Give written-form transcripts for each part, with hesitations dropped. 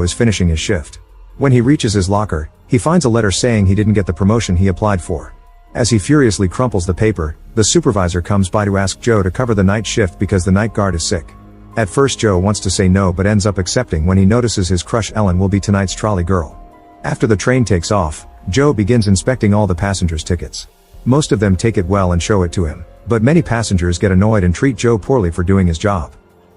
Joe is finishing his shift. When he reaches his locker, he finds a letter saying he didn't get the promotion he applied for. As he furiously crumples the paper, the supervisor comes by to ask Joe to cover the night shift because the night guard is sick. At first Joe wants to say no but ends up accepting when he notices his crush Ellen will be tonight's trolley girl. After the train takes off, Joe begins inspecting all the passengers' tickets. Most of them take it well and show it to him, but many passengers get annoyed and treat Joe poorly for doing his job.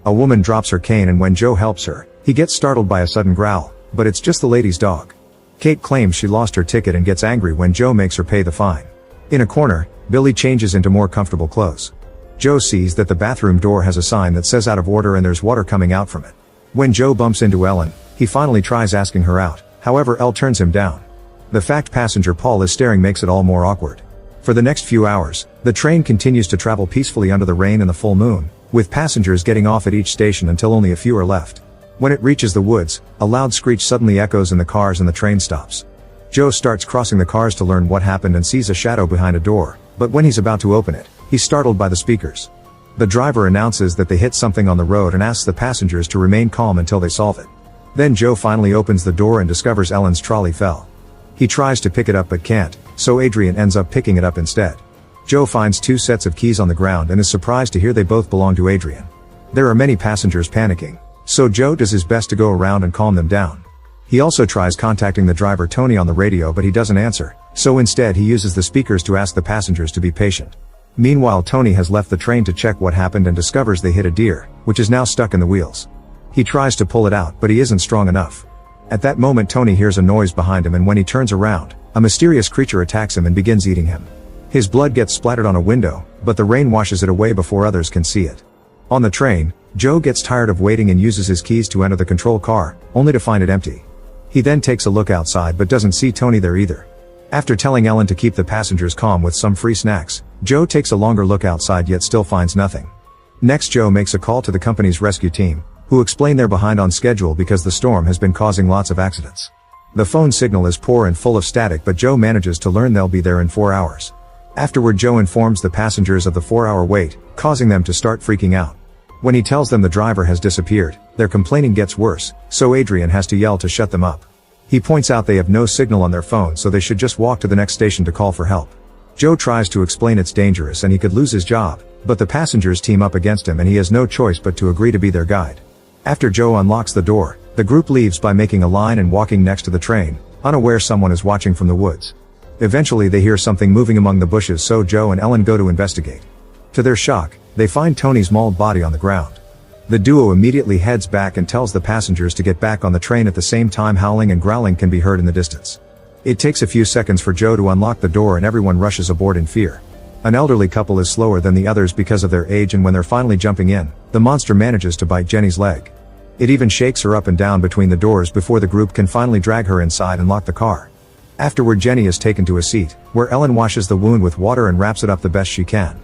A woman drops her cane and when Joe helps her, he gets startled by a sudden growl, but it's just the lady's dog. Kate claims she lost her ticket and gets angry when Joe makes her pay the fine. In a corner, Billy changes into more comfortable clothes. Joe sees that the bathroom door has a sign that says out of order and there's water coming out from it. When Joe bumps into Ellen, he finally tries asking her out, however Elle turns him down. The fact passenger Paul is staring makes it all more awkward. For the next few hours, the train continues to travel peacefully under the rain and the full moon, with passengers getting off at each station until only a few are left. When it reaches the woods, a loud screech suddenly echoes in the cars and the train stops. Joe starts crossing the cars to learn what happened and sees a shadow behind a door, but when he's about to open it, he's startled by the speakers. The driver announces that they hit something on the road and asks the passengers to remain calm until they solve it. Then Joe finally opens the door and discovers Ellen's trolley fell. He tries to pick it up but can't, so Adrian ends up picking it up instead. Joe finds 2 sets of keys on the ground and is surprised to hear they both belong to Adrian. There are many passengers panicking, so Joe does his best to go around and calm them down. He also tries contacting the driver Tony on the radio but he doesn't answer, so instead he uses the speakers to ask the passengers to be patient. Meanwhile Tony has left the train to check what happened and discovers they hit a deer, which is now stuck in the wheels. He tries to pull it out but he isn't strong enough. At that moment Tony hears a noise behind him and when he turns around, a mysterious creature attacks him and begins eating him. His blood gets splattered on a window, but the rain washes it away before others can see it. On the train, Joe gets tired of waiting and uses his keys to enter the control car, only to find it empty. He then takes a look outside but doesn't see Tony there either. After telling Ellen to keep the passengers calm with some free snacks, Joe takes a longer look outside yet still finds nothing. Next Joe makes a call to the company's rescue team, who explain they're behind on schedule because the storm has been causing lots of accidents. The phone signal is poor and full of static but Joe manages to learn they'll be there in 4 hours. Afterward Joe informs the passengers of the 4-hour wait, causing them to start freaking out. When he tells them the driver has disappeared, their complaining gets worse, so Adrian has to yell to shut them up. He points out they have no signal on their phone so they should just walk to the next station to call for help. Joe tries to explain it's dangerous and he could lose his job, but the passengers team up against him and he has no choice but to agree to be their guide. After Joe unlocks the door, the group leaves by making a line and walking next to the train, unaware someone is watching from the woods. Eventually they hear something moving among the bushes so Joe and Ellen go to investigate. To their shock, they find Tony's mauled body on the ground. The duo immediately heads back and tells the passengers to get back on the train at the same time howling and growling can be heard in the distance. It takes a few seconds for Joe to unlock the door and everyone rushes aboard in fear. An elderly couple is slower than the others because of their age and when they're finally jumping in, the monster manages to bite Jenny's leg. It even shakes her up and down between the doors before the group can finally drag her inside and lock the car. Afterward Jenny is taken to a seat, where Ellen washes the wound with water and wraps it up the best she can.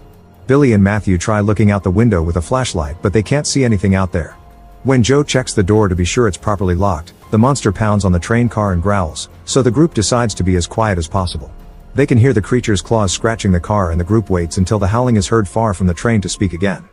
Billy and Matthew try looking out the window with a flashlight but they can't see anything out there. When Joe checks the door to be sure it's properly locked, the monster pounds on the train car and growls, so the group decides to be as quiet as possible. They can hear the creature's claws scratching the car and the group waits until the howling is heard far from the train to speak again.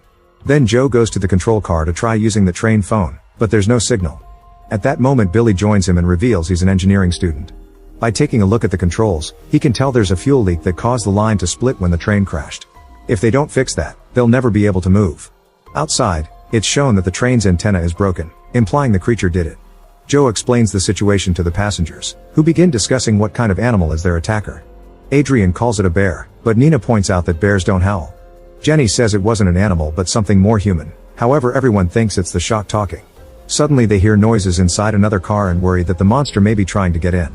Then Joe goes to the control car to try using the train phone, but there's no signal. At that moment Billy joins him and reveals he's an engineering student. By taking a look at the controls, he can tell there's a fuel leak that caused the line to split when the train crashed. If they don't fix that, they'll never be able to move. Outside, it's shown that the train's antenna is broken, implying the creature did it. Joe explains the situation to the passengers, who begin discussing what kind of animal is their attacker. Adrian calls it a bear, but Nina points out that bears don't howl. Jenny says it wasn't an animal but something more human, however everyone thinks it's the shock talking. Suddenly they hear noises inside another car and worry that the monster may be trying to get in.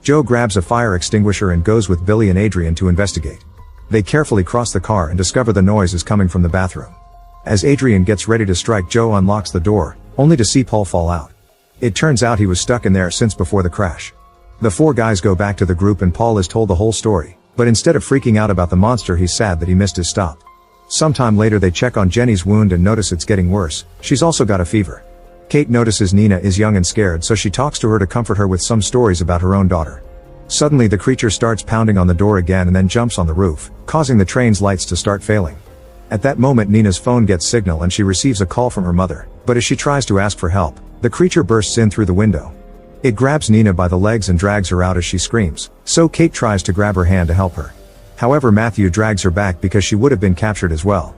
Joe grabs a fire extinguisher and goes with Billy and Adrian to investigate. They carefully cross the car and discover the noise is coming from the bathroom. As Adrian gets ready to strike, Joe unlocks the door, only to see Paul fall out. It turns out he was stuck in there since before the crash. The 4 guys go back to the group and Paul is told the whole story, but instead of freaking out about the monster he's sad that he missed his stop. Sometime later they check on Jenny's wound and notice it's getting worse, she's also got a fever. Kate notices Nina is young and scared so she talks to her to comfort her with some stories about her own daughter. Suddenly the creature starts pounding on the door again and then jumps on the roof, causing the train's lights to start failing. At that moment Nina's phone gets signal and she receives a call from her mother, but as she tries to ask for help, the creature bursts in through the window. It grabs Nina by the legs and drags her out as she screams, so Kate tries to grab her hand to help her. However, Matthew drags her back because she would have been captured as well.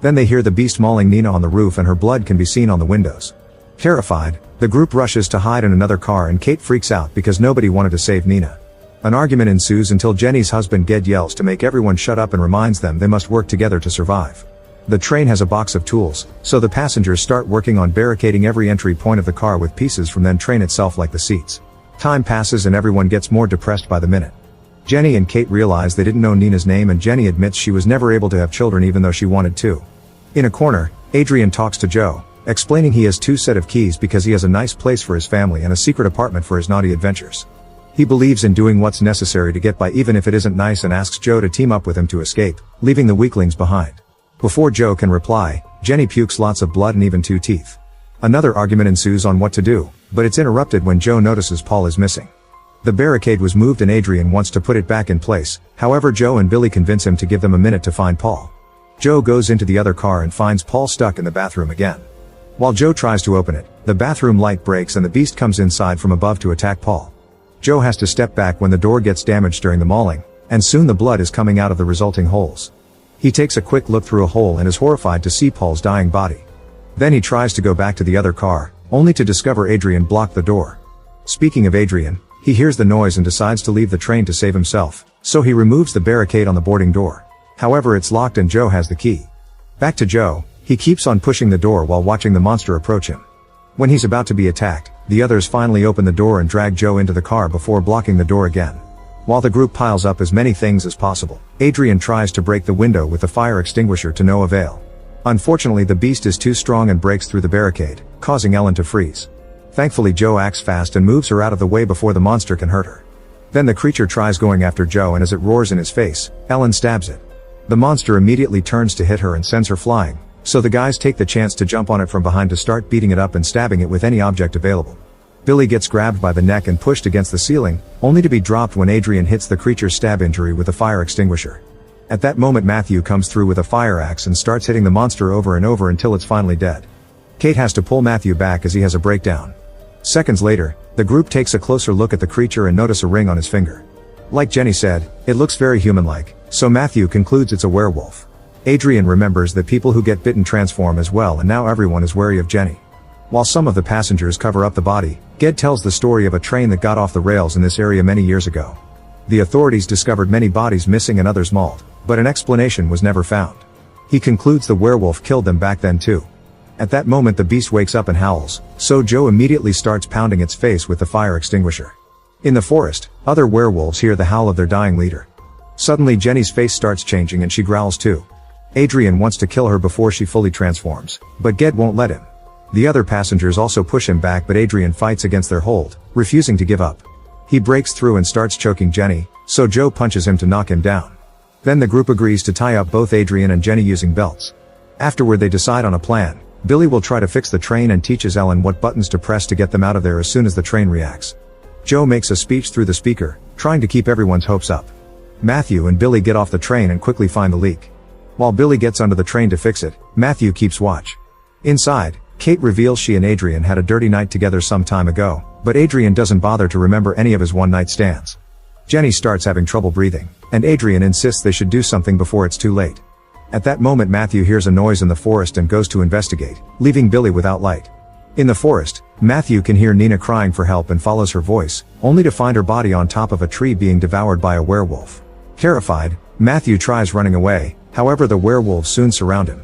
Then they hear the beast mauling Nina on the roof and her blood can be seen on the windows. Terrified, the group rushes to hide in another car and Kate freaks out because nobody wanted to save Nina. An argument ensues until Jenny's husband Ged yells to make everyone shut up and reminds them they must work together to survive. The train has a box of tools, so the passengers start working on barricading every entry point of the car with pieces from the train itself like the seats. Time passes and everyone gets more depressed by the minute. Jenny and Kate realize they didn't know Nina's name and Jenny admits she was never able to have children even though she wanted to. In a corner, Adrian talks to Joe, explaining he has 2 sets of keys because he has a nice place for his family and a secret apartment for his naughty adventures. He believes in doing what's necessary to get by even if it isn't nice and asks Joe to team up with him to escape, leaving the weaklings behind. Before Joe can reply, Jenny pukes lots of blood and even 2 teeth. Another argument ensues on what to do, but it's interrupted when Joe notices Paul is missing. The barricade was moved and Adrian wants to put it back in place, however Joe and Billy convince him to give them a minute to find Paul. Joe goes into the other car and finds Paul stuck in the bathroom again. While Joe tries to open it, the bathroom light breaks and the beast comes inside from above to attack Paul. Joe has to step back when the door gets damaged during the mauling, and soon the blood is coming out of the resulting holes. He takes a quick look through a hole and is horrified to see Paul's dying body. Then he tries to go back to the other car, only to discover Adrian blocked the door. Speaking of Adrian, he hears the noise and decides to leave the train to save himself, so he removes the barricade on the boarding door. However, it's locked and Joe has the key. Back to Joe, he keeps on pushing the door while watching the monster approach him. When he's about to be attacked, the others finally open the door and drag Joe into the car before blocking the door again. While the group piles up as many things as possible, Adrian tries to break the window with the fire extinguisher to no avail. Unfortunately, the beast is too strong and breaks through the barricade, causing Ellen to freeze. Thankfully, Joe acts fast and moves her out of the way before the monster can hurt her. Then the creature tries going after Joe and as it roars in his face, Ellen stabs it. The monster immediately turns to hit her and sends her flying, so the guys take the chance to jump on it from behind to start beating it up and stabbing it with any object available. Billy gets grabbed by the neck and pushed against the ceiling, only to be dropped when Adrian hits the creature's stab injury with a fire extinguisher. At that moment, Matthew comes through with a fire axe and starts hitting the monster over and over until it's finally dead. Kate has to pull Matthew back as he has a breakdown. Seconds later, the group takes a closer look at the creature and notice a ring on his finger. Like Jenny said, it looks very human-like, so Matthew concludes it's a werewolf. Adrian remembers that people who get bitten transform as well and now everyone is wary of Jenny. While some of the passengers cover up the body, Ged tells the story of a train that got off the rails in this area many years ago. The authorities discovered many bodies missing and others mauled, but an explanation was never found. He concludes the werewolf killed them back then too. At that moment the beast wakes up and howls, so Joe immediately starts pounding its face with the fire extinguisher. In the forest, other werewolves hear the howl of their dying leader. Suddenly Jenny's face starts changing and she growls too. Adrian wants to kill her before she fully transforms, but Ged won't let him. The other passengers also push him back but Adrian fights against their hold, refusing to give up. He breaks through and starts choking Jenny, so Joe punches him to knock him down. Then the group agrees to tie up both Adrian and Jenny using belts. Afterward they decide on a plan. Billy will try to fix the train and teaches Ellen what buttons to press to get them out of there as soon as the train reacts. Joe makes a speech through the speaker, trying to keep everyone's hopes up. Matthew and Billy get off the train and quickly find the leak. While Billy gets under the train to fix it, Matthew keeps watch. Inside, Kate reveals she and Adrian had a dirty night together some time ago, but Adrian doesn't bother to remember any of his one-night stands. Jenny starts having trouble breathing, and Adrian insists they should do something before it's too late. At that moment Matthew hears a noise in the forest and goes to investigate, leaving Billy without light. In the forest, Matthew can hear Nina crying for help and follows her voice, only to find her body on top of a tree being devoured by a werewolf. Terrified, Matthew tries running away, however the werewolves soon surround him.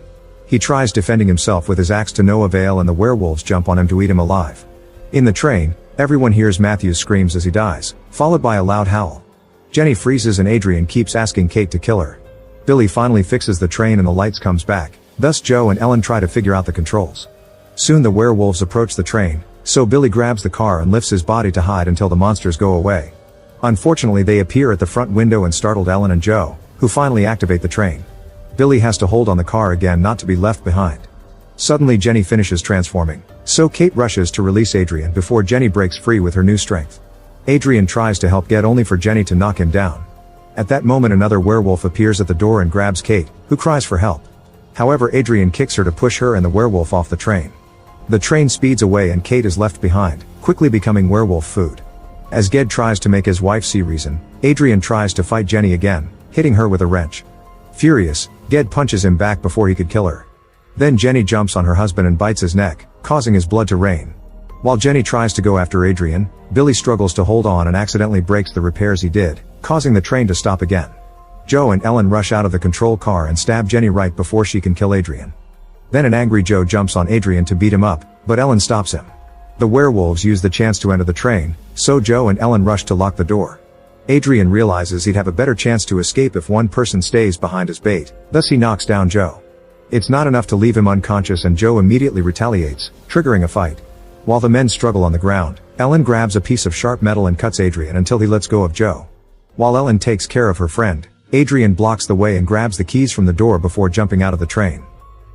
He tries defending himself with his axe to no avail and the werewolves jump on him to eat him alive. In the train, everyone hears Matthew's screams as he dies, followed by a loud howl. Jenny freezes and Adrian keeps asking Kate to kill her. Billy finally fixes the train and the lights comes back, thus Joe and Ellen try to figure out the controls. Soon the werewolves approach the train, so Billy grabs the car and lifts his body to hide until the monsters go away. Unfortunately they appear at the front window and startled Ellen and Joe, who finally activate the train. Billy has to hold on the car again not to be left behind. Suddenly Jenny finishes transforming, so Kate rushes to release Adrian before Jenny breaks free with her new strength. Adrian tries to help Ged only for Jenny to knock him down. At that moment another werewolf appears at the door and grabs Kate, who cries for help. However Adrian kicks her to push her and the werewolf off the train. The train speeds away and Kate is left behind, quickly becoming werewolf food. As Ged tries to make his wife see reason, Adrian tries to fight Jenny again, hitting her with a wrench. Furious, Ged punches him back before he could kill her. Then Jenny jumps on her husband and bites his neck, causing his blood to rain. While Jenny tries to go after Adrian, Billy struggles to hold on and accidentally breaks the repairs he did, causing the train to stop again. Joe and Ellen rush out of the control car and stab Jenny right before she can kill Adrian. Then an angry Joe jumps on Adrian to beat him up, but Ellen stops him. The werewolves use the chance to enter the train, so Joe and Ellen rush to lock the door. Adrian realizes he'd have a better chance to escape if one person stays behind his bait, thus he knocks down Joe. It's not enough to leave him unconscious and Joe immediately retaliates, triggering a fight. While the men struggle on the ground, Ellen grabs a piece of sharp metal and cuts Adrian until he lets go of Joe. While Ellen takes care of her friend, Adrian blocks the way and grabs the keys from the door before jumping out of the train.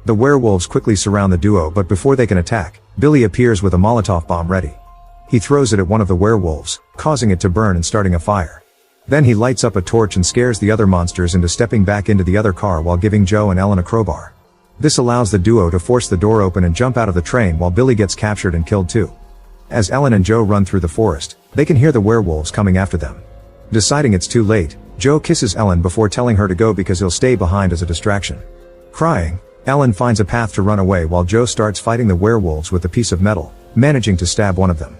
The werewolves quickly surround the duo, but before they can attack, Billy appears with a Molotov bomb ready. He throws it at one of the werewolves, causing it to burn and starting a fire. Then he lights up a torch and scares the other monsters into stepping back into the other car while giving Joe and Ellen a crowbar. This allows the duo to force the door open and jump out of the train while Billy gets captured and killed too. As Ellen and Joe run through the forest, they can hear the werewolves coming after them. Deciding it's too late, Joe kisses Ellen before telling her to go because he'll stay behind as a distraction. Crying, Ellen finds a path to run away while Joe starts fighting the werewolves with a piece of metal, managing to stab one of them.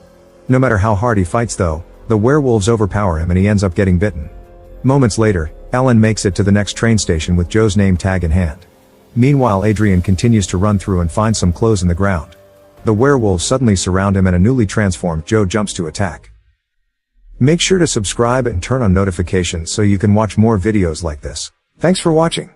No matter how hard he fights though, the werewolves overpower him and he ends up getting bitten. Moments later, Ellen makes it to the next train station with Joe's name tag in hand. Meanwhile, Adrian continues to run through and find some clothes in the ground. The werewolves suddenly surround him and a newly transformed Joe jumps to attack. Make sure to subscribe and turn on notifications so you can watch more videos like this. Thanks for watching.